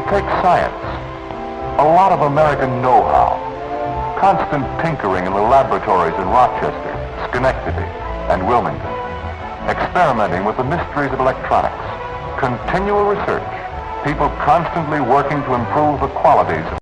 Take science. A lot of American know-how. Constant tinkering in the laboratories in Rochester, Schenectady, and Wilmington. Experimenting with the mysteries of electronics. Continual research. People constantly working to improve the qualities of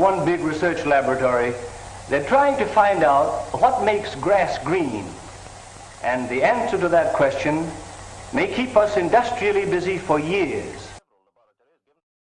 one big research laboratory. They're trying to find out what makes grass green. And the answer to that question may keep us industrially busy for years.